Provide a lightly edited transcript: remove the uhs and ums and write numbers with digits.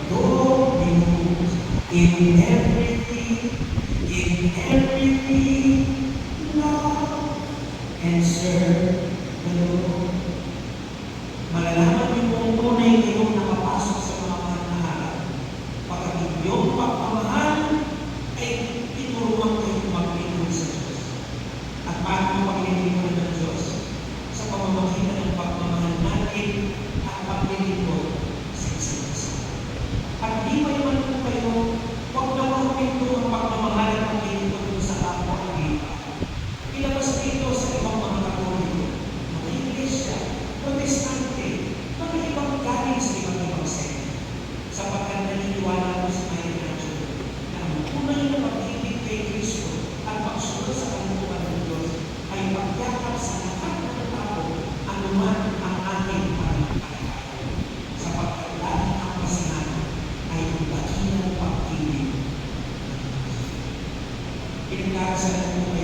adore you in everything, love and serve the Lord. Malalaman niyo kung tunay kayong nakapasok sa mga mahal na araw. Pagkat iyong pagmamahal ay tinuruan kayong maglingkod sa Diyos. At paano maglingkod ng Diyos? Sa pamamagitan ng pagmamahal natin at paglingkod sa isa't isa. At di ba naman po kayo, huwag na mahuminto ang pagmamahal at paglingkod sa kapwa ng iba. Ilabas dito sa ibang mga Katoliko, mga Iglesia, Protestante, mga ibang galing sa ibang sekta. Sapagkat naniniwala ko sa mga radyo na ang tunay na pag-ibig kay Kristo at pagsunod sa kalooban ng Diyos ay pagyakap sa lahat ng tao anuman ang ating pananampalataya. Sapagkat lagi ang kasalanan ay ang dakilang pag-ibig. Pinagkakasalan mo